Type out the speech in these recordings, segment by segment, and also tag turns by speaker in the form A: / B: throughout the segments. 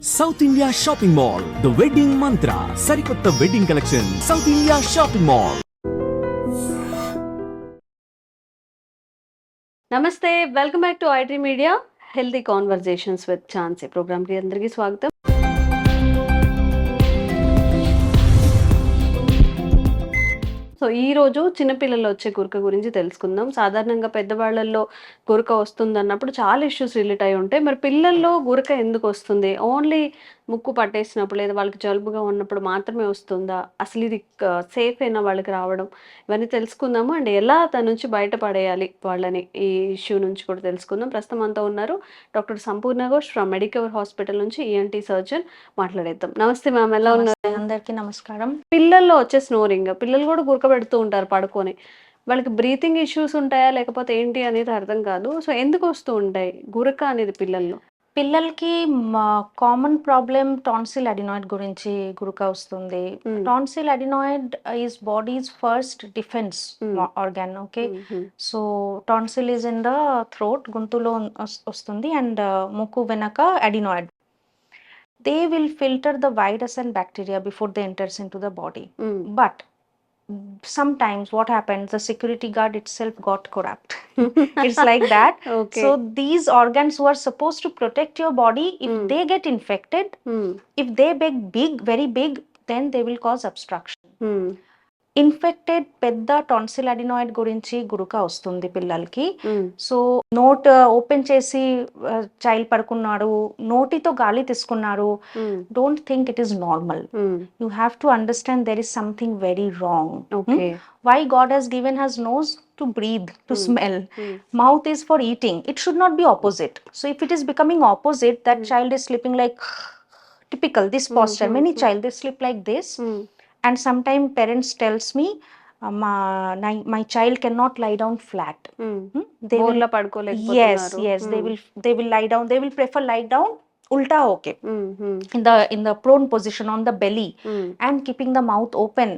A: South India shopping mall the wedding Mantra సరికొత్త wedding collection south India shopping mall.
B: Namaste, welcome back to IT media healthy conversations with ఛాన్సీ ప్రోగ్రామ్కి అందరికీ స్వాగతం. So ఈరోజు చిన్నపిల్లల్లో వచ్చే గురక గురించి తెలుసుకుందాం. సాధారణంగా పెద్దవాళ్ళల్లో గురక వస్తుంది అన్నప్పుడు చాలా ఇష్యూస్ రిలేట్ అయి ఉంటాయి. మరి పిల్లల్లో గురక ఎందుకు వస్తుంది? ఓన్లీ ముక్కు పట్టేసినప్పుడు లేదా వాళ్ళకి జలుబుగా ఉన్నప్పుడు మాత్రమే వస్తుందా? అసలు ఇది సేఫ్ అయినా వాళ్ళకి రావడం? ఇవన్నీ తెలుసుకుందాము. అండ్ ఎలా దాని నుంచి బయటపడేయాలి వాళ్ళని, ఈ ఇష్యూ నుంచి కూడా తెలుసుకుందాం. ప్రస్తుతం అంతా ఉన్నారు doctor Sampoorna Ghosh from Medicover hospital నుంచి ఈఎన్టీ సర్జన్. మాట్లాడేద్దాం. నమస్తే మ్యామ్, ఎలా ఉన్నారు?
C: అందరికీ నమస్కారం.
B: పిల్లల్లో వచ్చే స్నోరింగ్, పిల్లలు కూడా గురక పెడుతూ ఉంటారు పడుకొని. వాళ్ళకి బ్రీతింగ్ ఇష్యూస్ ఉంటాయా లేకపోతే ఏంటి అనేది అర్థం కాదు. సో ఎందుకు వస్తూ ఉంటాయి గురక అనేది పిల్లల్లో?
C: పిల్లలకి కామన్ ప్రాబ్లం టాన్సిల్ అడినాయిడ్ గురించి గురక వస్తుంది. Tonsil adenoid is bodies first defence organ. Okay, so tonsil is in the throat, గొంతులో వస్తుంది, అండ్ ముక్కు వెనక adenoid. They will filter the virus and bacteria before they enters into the body. But sometimes what happens, the security guard itself got corrupt. It's like that.
B: Okay.
C: So these organs who are supposed to protect your body, if they get infected, if they get big, very big, then they will cause obstruction. Infected పెద్ద tonsil adenoid గురించి గురక వస్తుంది పిల్లలకి. So note open చేసి child పడుకున్నాడు, నోటితో గాలి తీసుకున్నారు, don't think it is normal. You have to understand there is something very wrong. Why God has given us nose? To breathe, to smell. Mouth is for eating. It should not be opposite. So if it is becoming opposite, that child is sleeping like typical this posture. Many child they sleep like this. And sometimes parents tells me, my child cannot lie down flat. They will yes, they will lie down. They will prefer lie down ulta okay, in the prone position on the belly, and keeping the mouth open.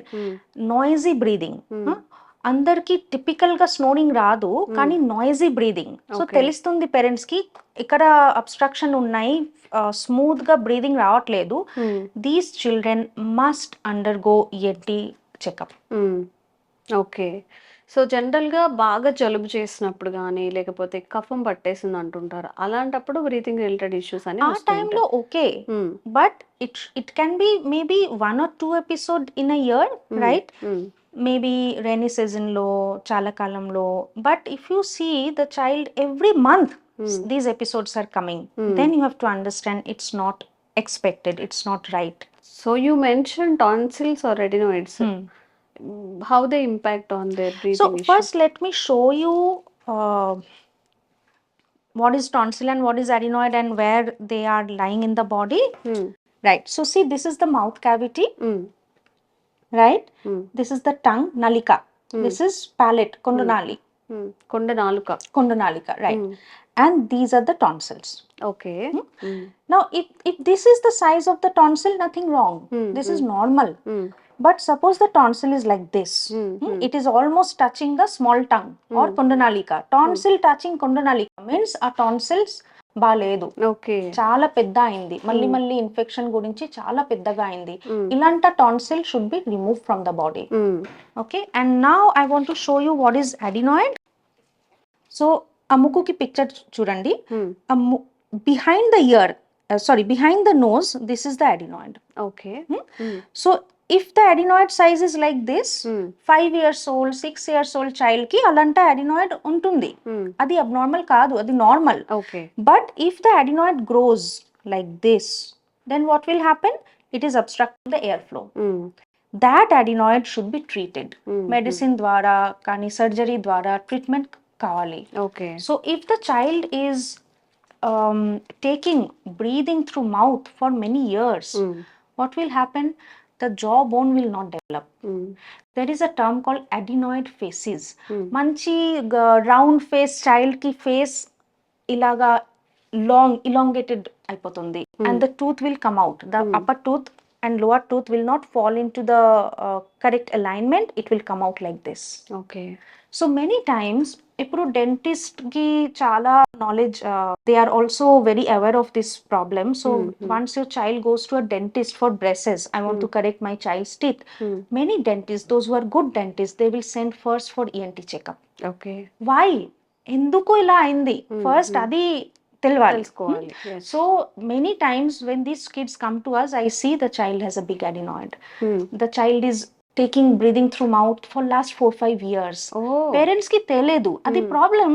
C: Noisy breathing. అందరికి typical గా snoring రాదు, కానీ noisy breathing. So తెలుస్తుంది parents కి ఇక్కడ abstraction ఉన్నాయి, smooth గా breathing రావట్లేదు. These children must undergo ENT checkup.
B: Okay, so జనరల్గా బాగా జలుబు చేసినప్పుడు కానీ లేకపోతే కఫం పట్టేసింది అంటుంటారు, అలాంటప్పుడు బ్రీతింగ్ రిలేటెడ్ ఇష్యూస్ అని
C: ఆ టైంలో okay, but it can be maybe 1 or 2 episode in a year, right? Maybe rainy season లో, చాలా కాలంలో. But if you see the child every month these episodes are coming, then you have to understand it's not expected, it's not right.
B: So you mentioned tonsils or adenoids. How they impact on their breathing
C: So
B: issue?
C: first let me show you what is tonsil and what is adenoid and where they are lying in the body. Right, so see, this is the mouth cavity. Right, this is the tongue, nalika. This is palate, kondonali. Kondonalika, right. And these are the tonsils.
B: Okay.
C: Now if this is the size of the tonsil, nothing wrong. This is normal. But suppose the tonsil is like this. It is almost touching the small tongue or kondonalika. Tonsil touching kondonalika means a tonsils బాలేదు, చాలా పెద్ద అయింది, మళ్ళీ infection గురించి చాలా పెద్దగా అయింది. ఇలాంటి tonsil should be remove from the body. Okay, and now I want to show you what is adenoid. So ఆ ముక్కుకి పిక్చర్ చూడండి. Behind the year, behind the nose, this is the adenoid.
B: Okay.
C: So if the adenoid size is like this, 5 years old, 6 years old child ki alanta adenoid untundi. Adi abnormal kaadu, adi normal.
B: Okay.
C: But if the adenoid grows like this, then what will happen? It is obstructing the airflow. That adenoid should be treated. Medicine dwara kani surgery dwara treatment kavali.
B: Okay.
C: So if the child is taking breathing through mouth for many years, what will happen? The jawbone will not develop. There is a term called adenoid faces. Manchi round face child ki face ilaga long elongated అయిపోతుంది, and the tooth will come out. The upper tooth and lower tooth will not fall into the correct alignment, it will come out like this.
B: Okay.
C: So many times ఇప్పుడు dentist కి చాలా knowledge, they are also very aware of this problem. So once your child goes to a dentist for braces, I want to correct my child's teeth, many dentists, those who are good dentists, they will send first for ENT checkup.
B: Okay.
C: Why? ఎందుకు ఇలా అయింది first అది తెలవాలి.
B: తెలుసుకోవాలి. Yes.
C: So many times when these kids come to us, I see the child has a big adenoid. The child is taking breathing through mouth for last 4-5 years.
B: Oh.
C: Parents ki teledu adi problem.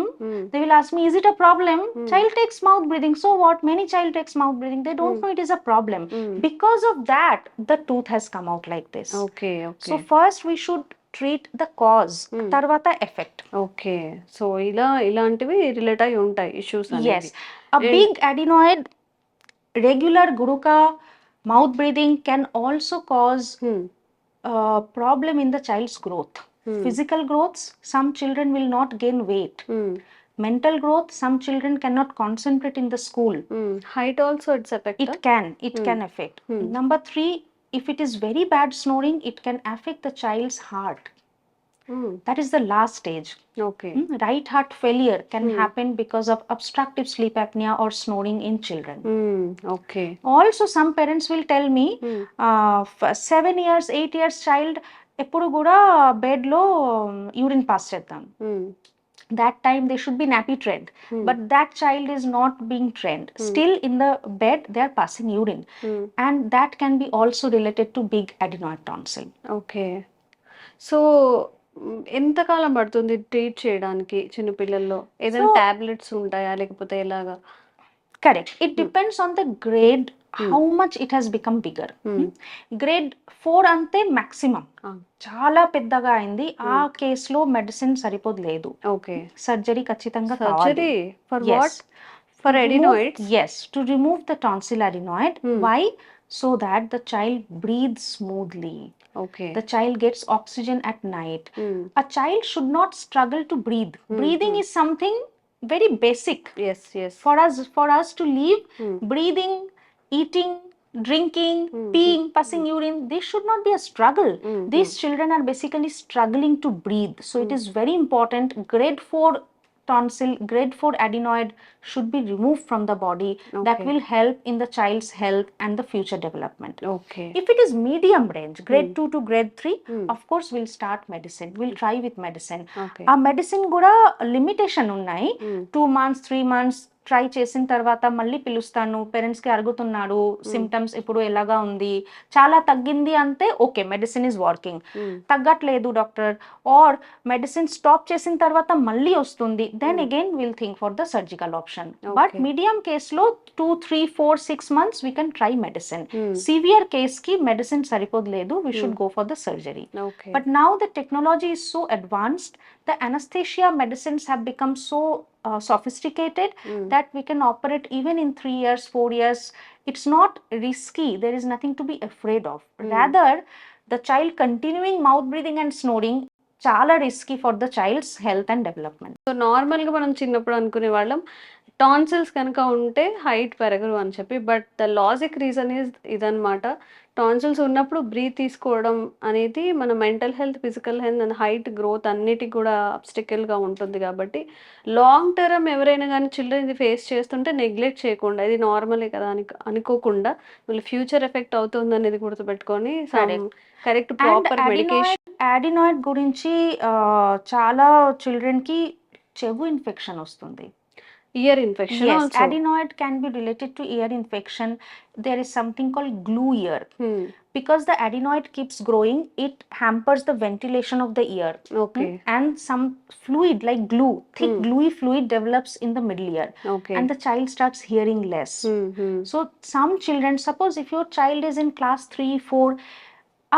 C: They will ask me, is it a problem? Child takes mouth breathing, so what? Many child takes mouth breathing, they don't know it is a problem. Because of that the tooth has come out like this.
B: Okay. Okay.
C: So first we should treat the cause, tarvata effect.
B: Okay. So ఇలాంటివి relate అయి ఉంటాయి issues
C: Yes,
B: అనేవి.
C: a big adenoid, regular guruka, mouth breathing can also cause problem in the child's growth. Physical growths, some children will not gain weight. Mental growth, some children cannot concentrate in the school.
B: Height also its effect.
C: It can affect. Number 3, if it is very bad snoring, it can affect the child's heart. That is the last stage.
B: Okay.
C: Right heart failure can happen because of obstructive sleep apnea or snoring in children.
B: Okay.
C: Also some parents will tell me 7 years 8 years child ఎప్పుడు కూడా bed లో urine pass చేద్దాం. That time they should be nappy trained, but that child is not being trained. Still in the bed they are passing urine, and that can be also related to big adenoid tonsil.
B: Okay. So ఎంతకాలం పడుతుంది treat చేయడానికి చిన్నపిల్లల్లో? ఏదైనా tablets ఉంటాయా లేకపోతే ఎలాగా?
C: Correct. It depends on the grade, how much it has become bigger. Grade 4 అంతే maximum. చాలా పెద్దగా అయింది, ఆ కేసులో మెడిసిన్ సరిపోలేదు.
B: ఓకే.
C: సర్జరీ ఖచ్చితంగా
B: surgery for
C: Yes.
B: What? For adenoids?
C: Yes, to remove the tonsil adenoid. Why? So that the child breathes smoothly.
B: Okay.
C: The child gets oxygen at night. A child should not struggle to breathe. Breathing is something very basic.
B: Yes, yes.
C: For us to live, breathing, eating, drinking, peeing, passing urine, this should not be a struggle. These children are basically struggling to breathe. So it is very important. Grade 4 tonsil, grade 4 adenoid should be removed from the body. That will help in the child's health and the future development.
B: Okay.
C: If it is medium range, grade 2 to grade 3, of course we'll start medicine. We'll try with medicine.
B: Okay.
C: ఆ medicine కూడా limitation ఉన్నాయి. 2 months 3 months try చేసిన తర్వాత మళ్ళీ పిలుస్తాను, parents కి అరుగుతున్నాడు symptoms ఇప్పుడు ఎలాగా ఉంది, చాలా తగ్గింది అంటే ఓకే మెడిసిన్ ఇస్ వర్కింగ్. తగ్గట్లేదు డాక్టర్, ఆర్ మెడిసిన్ స్టాప్ చేసిన తర్వాత మళ్ళీ వస్తుంది, then again will think for the surgical option. But medium కేసులో 2 3 4 6 months we can try medicine. Severe case ki medicine saripodledu, we should go for the surgery.
B: Okay.
C: But now the technology is so advanced, the anesthesia medicines have become so sophisticated that we can operate even in 3 years 4 years. It's not risky, there is nothing to be afraid of. Rather the child continuing mouth breathing and snoring చాలా risky for the child's health and development.
B: So నార్మల్గా మనం చిన్నప్పుడు అనుకునే వాళ్ళం tonsils కనుక ఉంటే height పెరగరు అని చెప్పి, but the logic reason is ఇదనమాట. టాన్సిల్స్ ఉన్నప్పుడు బ్రీత్ తీసుకోవడం అనేది మన mental health, physical health and height growth అన్నిటికి కూడా అబ్స్టికల్గా ఉంటుంది. కాబట్టి లాంగ్ టర్మ్ ఎవరైనా కానీ చిల్డ్రన్ ఇది ఫేస్ చేస్తుంటే నెగ్లెక్ట్ చేయకుండా, ఇది నార్మలే కదా అని అనుకోకుండా, వీళ్ళు ఫ్యూచర్ ఎఫెక్ట్ అవుతుంది అనేది గుర్తుపెట్టుకొని కరెక్ట్ ప్రాపర్ మెడికేషన్.
C: అడినాయిడ్ గురించి చాలా చిల్డ్రన్ కి చెవు ఇన్ఫెక్షన్ వస్తుంది.
B: Ear infection also.
C: Adenoid can be related to ear infection. There is something called glue ear. Because the adenoid keeps growing, it hampers the ventilation of the ear.
B: Okay.
C: And some fluid like glue, thick gluey fluid develops in the middle ear.
B: Okay.
C: And the child starts hearing less. So some children, suppose if your child is in class 3, 4,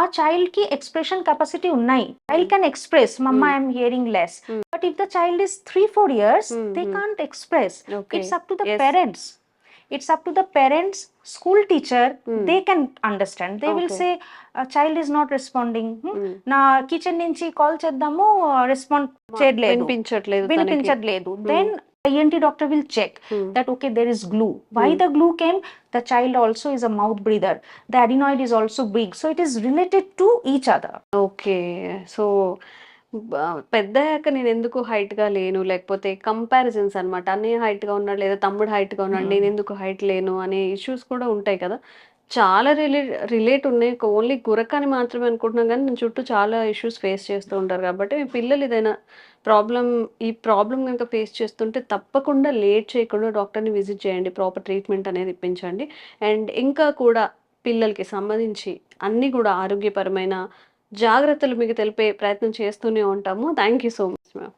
C: ఆ child కి expression capacity ఉన్నాయి, child can express మమ్మా I'm hearing less. But if the child is 3-4 years, they can't express. It's up to the parents. It's up to the parents, school teacher, they can understand. They will say child is not responding. నా kitchen నుంచి call చేద్దాము, respond చేయట్లేదు, వినిపించట్లేదు. Then ENT doctor will check that okay, there is glue. Why the glue came? The child also is a mouth breather. The adenoid is also big, so it is related to each other.
B: Okay. So పెద్దయ్యాక నేను ఎందుకు హైట్‌గా లేను, లేకపోతే comparisons అన్నమాట. అన్నయ్య హైట్‌గా ఉన్నాడు లేదా తమ్ముడు హైట్‌గా ఉన్నాడు, నేను ఎందుకు హైట్ లేను అనే ఇష్యూస్ కూడా ఉంటాయి కదా! చాలా రిలేట్ ఉన్నాయి. ఓన్లీ గురక అని మాత్రమే అనుకుంటున్నాం గానీ, నేను చుట్టూ చాలా ఇష్యూస్ ఫేస్ చేస్తూ ఉంటారు కాబట్టి, మీ పిల్లలు ఏదైనా ఈ ప్రాబ్లమ్ గనుక ఫేస్ చేస్తుంటే తప్పకుండా లేట్ చేయకుండా డాక్టర్‌ని విజిట్ చేయండి. ప్రాపర్ ట్రీట్మెంట్ అనేది ఇప్పించండి. అండ్ ఇంకా కూడా పిల్లలకి సంబంధించి అన్నీ కూడా ఆరోగ్యపరమైన జాగ్రత్తలు మీకు తెలిపే ప్రయత్నం చేస్తూనే ఉంటాము. Thank you so much ma'am.